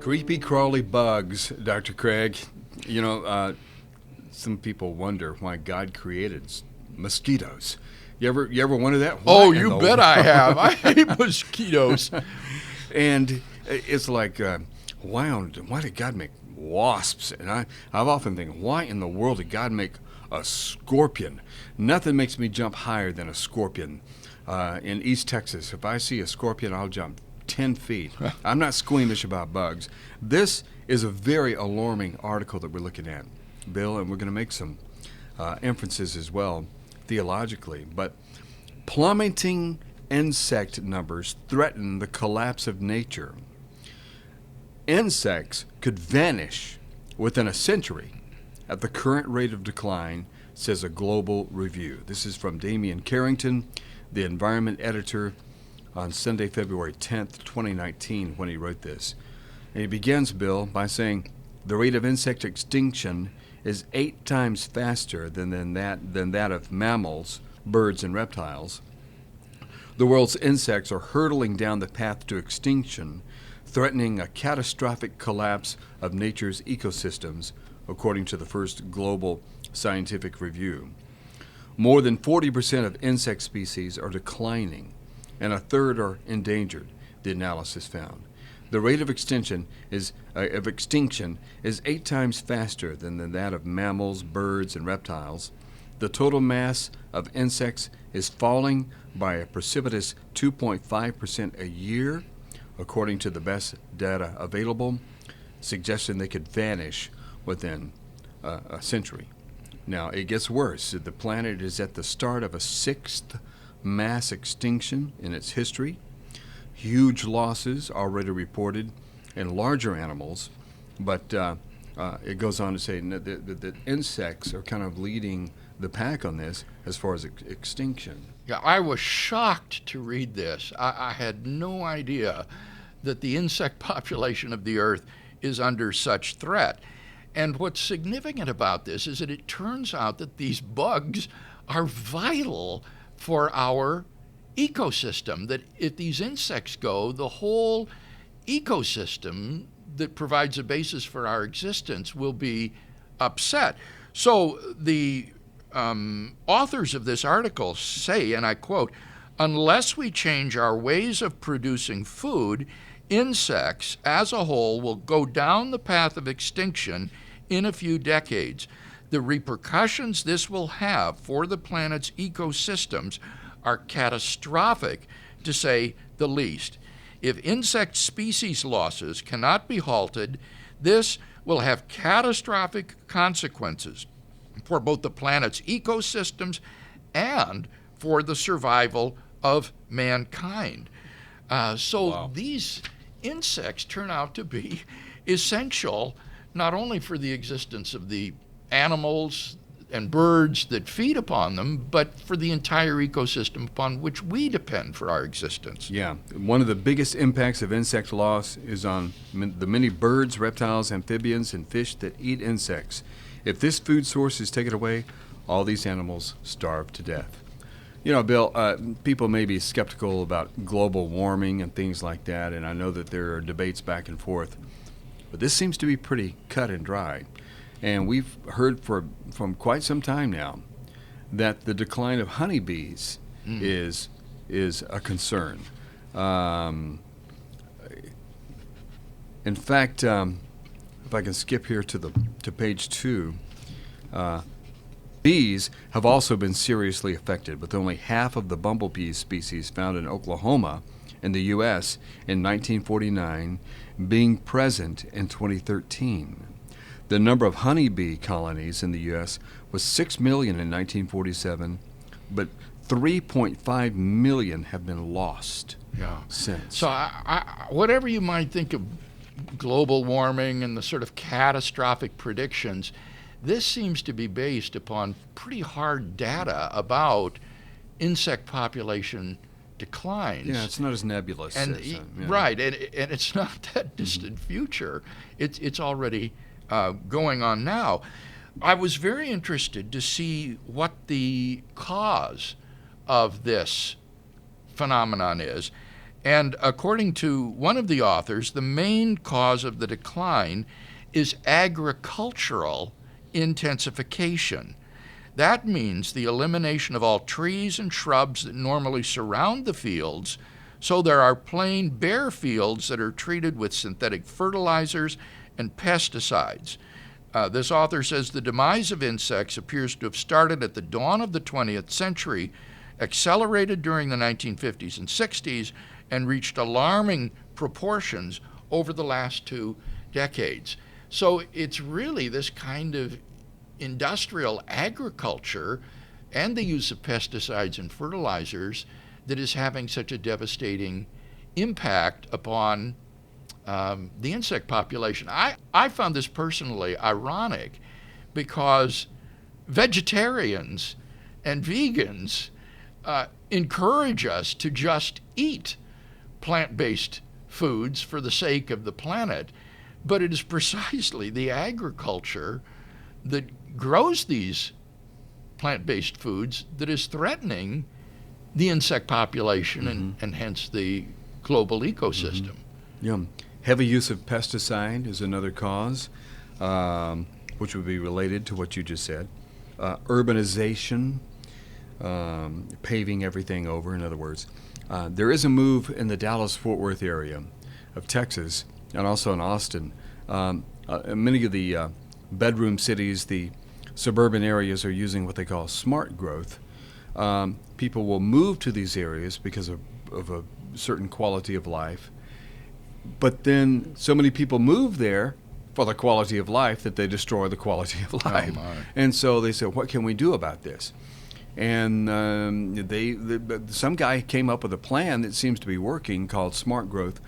Creepy crawly bugs, Dr. Craig. You know, some people wonder why God created mosquitoes. You ever wonder that? Why Oh, in you the bet I have. I hate mosquitoes. And it's like, why did God make wasps? And I've often think, why in the world did God make a scorpion? Nothing makes me jump higher than a scorpion. In East Texas, if I see a scorpion, I'll jump 10 feet. I'm not squeamish about bugs. This is a very alarming article that we're looking at, Bill, and we're going to make some inferences as well, theologically. But plummeting insect numbers threaten the collapse of nature. Insects could vanish within a century at the current rate of decline, says a global review. This is from Damian Carrington, the environment editor, on Sunday, February 10th, 2019, when he wrote this. And he begins, Bill, by saying the rate of insect extinction is 8 times faster than that of mammals, birds, and reptiles. The world's insects are hurtling down the path to extinction, threatening a catastrophic collapse of nature's ecosystems, according to the first global scientific review. More than 40% of insect species are declining, and a third are endangered, the analysis found. The rate of extinction is 8 times faster than that of mammals, birds, and reptiles. The total mass of insects is falling by a precipitous 2.5% a year, according to the best data available, suggesting they could vanish within a century. Now, it gets worse. The planet is at the start of a 6th mass extinction in its history. Huge losses already reported in larger animals, but it goes on to say that insects are kind of leading the pack on this as far as extinction. Yeah, I was shocked to read this. I had no idea that the insect population of the earth is under such threat. And what's significant about this is that it turns out that these bugs are vital for our ecosystem, that if these insects go, the whole ecosystem that provides a basis for our existence will be upset. So the authors of this article say, and I quote, "Unless we change our ways of producing food, insects as a whole will go down the path of extinction in a few decades. The repercussions this will have for the planet's ecosystems are catastrophic, to say the least. If insect species losses cannot be halted, this will have catastrophic consequences for both the planet's ecosystems and for the survival of mankind." Wow. These insects turn out to be essential not only for the existence of the animals and birds that feed upon them, but for the entire ecosystem upon which we depend for our existence. Yeah, one of the biggest impacts of insect loss is on the many birds, reptiles, amphibians, and fish that eat insects. If this food source is taken away, all these animals starve to death. You know, Bill, people may be skeptical about global warming and things like that, and I know that there are debates back and forth, but this seems to be pretty cut and dry. And we've heard from quite some time now that the decline of honeybees is a concern. In fact, if I can skip here to page 2, bees have also been seriously affected, with only half of the bumblebee species found in Oklahoma in the U.S. in 1949 being present in 2013. The number of honeybee colonies in the U.S. was 6 million in 1947, but 3.5 million have been lost since. So whatever you might think of global warming and the sort of catastrophic predictions, this seems to be based upon pretty hard data about insect population declines. Yeah, it's not as nebulous. Right, and it's not that distant future. It's already going on now. I was very interested to see what the cause of this phenomenon is. And according to one of the authors, the main cause of the decline is agricultural intensification. That means the elimination of all trees and shrubs that normally surround the fields, so there are plain bare fields that are treated with synthetic fertilizers and pesticides. This author says the demise of insects appears to have started at the dawn of the 20th century, accelerated during the 1950s and 60s, and reached alarming proportions over the last 2 decades. So it's really this kind of industrial agriculture and the use of pesticides and fertilizers that is having such a devastating impact upon the insect population. I found this personally ironic because vegetarians and vegans encourage us to just eat plant-based foods for the sake of the planet, but it is precisely the agriculture that grows these plant-based foods that is threatening the insect population and hence the global ecosystem. Yeah. Heavy use of pesticide is another cause, which would be related to what you just said. Urbanization, paving everything over, in other words. There is a move in the Dallas-Fort Worth area of Texas and also in Austin. Many of the bedroom cities, the suburban areas, are using what they call smart growth. People will move to these areas because of a certain quality of life. But then so many people move there for the quality of life that they destroy the quality of life. And so they said, what can we do about this? And some guy came up with a plan that seems to be working called smart growth.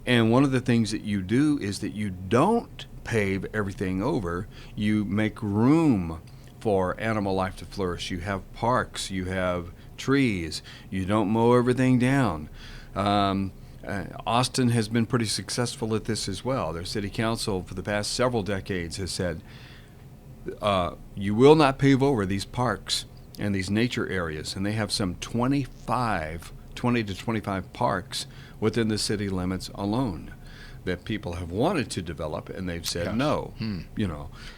And one of the things that you do is that you don't pave everything over. You make room for animal life to flourish. You have parks, you have trees, you don't mow everything down. Austin has been pretty successful at this as well. Their city council for the past several decades has said, you will not pave over these parks and these nature areas. And they have some 20 to 25 parks within the city limits alone that people have wanted to develop, and they've said no.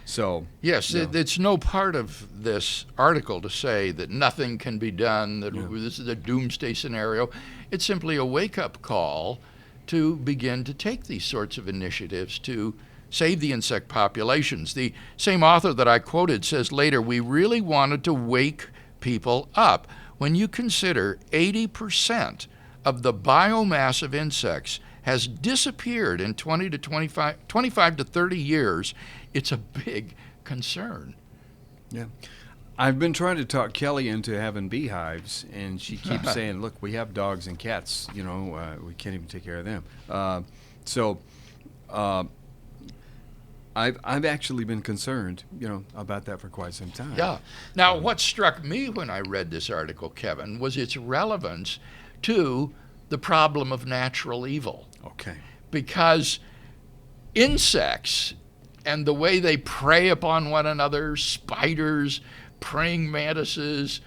So yes, it's no part of this article to say that nothing can be done, that this is a doomsday scenario. It's simply a wake-up call to begin to take these sorts of initiatives to save the insect populations. The same author that I quoted says later, we really wanted to wake people up. When you consider 80% of the biomass of insects has disappeared in 25 to 30 years, it's a big concern. Yeah. I've been trying to talk Kelly into having beehives, and she keeps saying, look, we have dogs and cats, we can't even take care of them. I've actually been concerned, about that for quite some time. Yeah. Now, what struck me when I read this article, Kevin, was its relevance to the problem of natural evil. Okay. Because insects and the way they prey upon one another, spiders, praying mantises,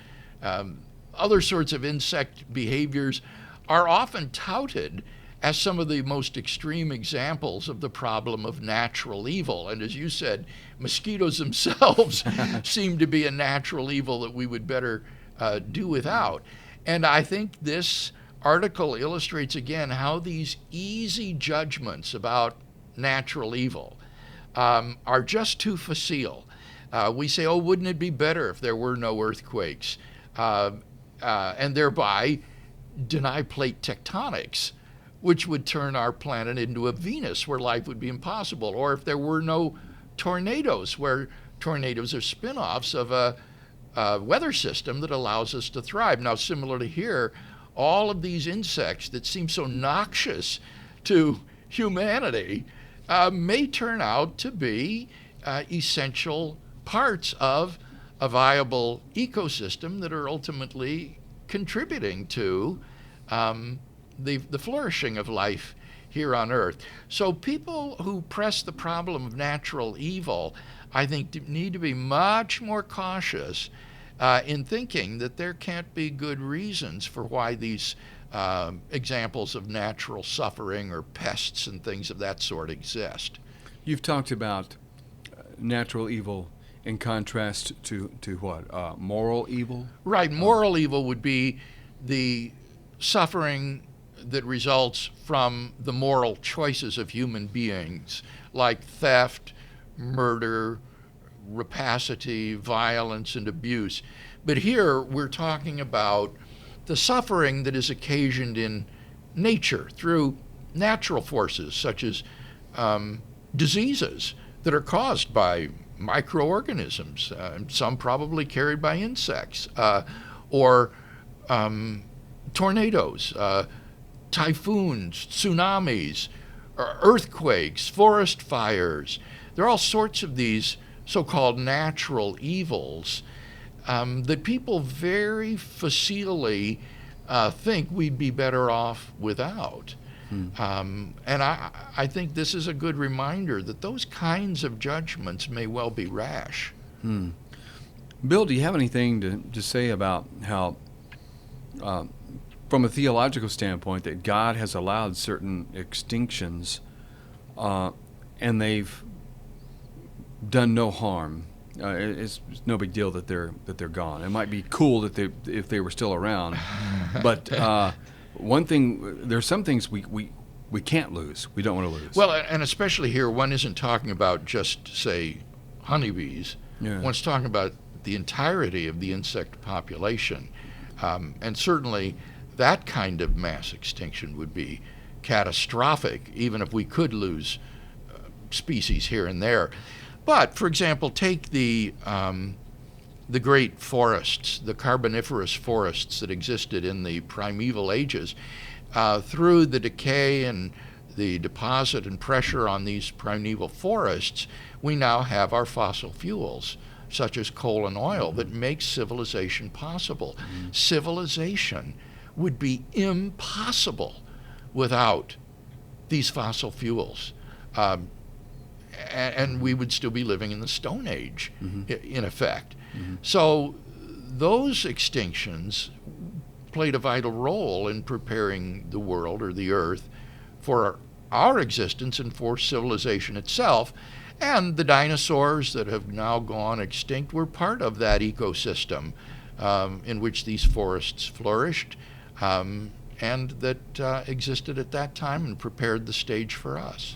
other sorts of insect behaviors, are often touted as some of the most extreme examples of the problem of natural evil. And as you said, mosquitoes themselves seem to be a natural evil that we would better do without. And I think this article illustrates again how these easy judgments about natural evil are just too facile. We say, oh, wouldn't it be better if there were no earthquakes? And thereby deny plate tectonics, which would turn our planet into a Venus where life would be impossible. Or if there were no tornadoes, where tornadoes are spin-offs of a weather system that allows us to thrive. Now, similarly here, all of these insects that seem so noxious to humanity may turn out to be essential parts of a viable ecosystem that are ultimately contributing to the flourishing of life here on Earth. So people who press the problem of natural evil, I think, need to be much more cautious in thinking that there can't be good reasons for why these examples of natural suffering or pests and things of that sort exist. You've talked about natural evil in contrast to what? Moral evil? Right. Moral evil would be the suffering that results from the moral choices of human beings, like theft, murder, rapacity, violence, and abuse. But here we're talking about the suffering that is occasioned in nature through natural forces, such as diseases that are caused by microorganisms, some probably carried by insects, or tornadoes, typhoons, tsunamis, earthquakes, forest fires. There are all sorts of these so-called natural evils that people very facilely think we'd be better off without. And I think this is a good reminder that those kinds of judgments may well be rash. Bill, do you have anything to say about how, from a theological standpoint, that God has allowed certain extinctions and they've done no harm? It's no big deal that they're gone. It might be cool that if they were still around, but one thing, there's some things we can't lose. We don't want to lose. Well, and especially here, one isn't talking about just, say, honeybees. Yeah. One's talking about the entirety of the insect population. And certainly that kind of mass extinction would be catastrophic, even if we could lose species here and there. But, for example, take the great forests, the Carboniferous forests that existed in the primeval ages. Through the decay and the deposit and pressure on these primeval forests, we now have our fossil fuels, such as coal and oil, that make civilization possible. Civilization would be impossible without these fossil fuels. And we would still be living in the Stone Age, in effect. So those extinctions played a vital role in preparing the world or the earth for our existence and for civilization itself. And the dinosaurs that have now gone extinct were part of that ecosystem in which these forests flourished and that existed at that time and prepared the stage for us.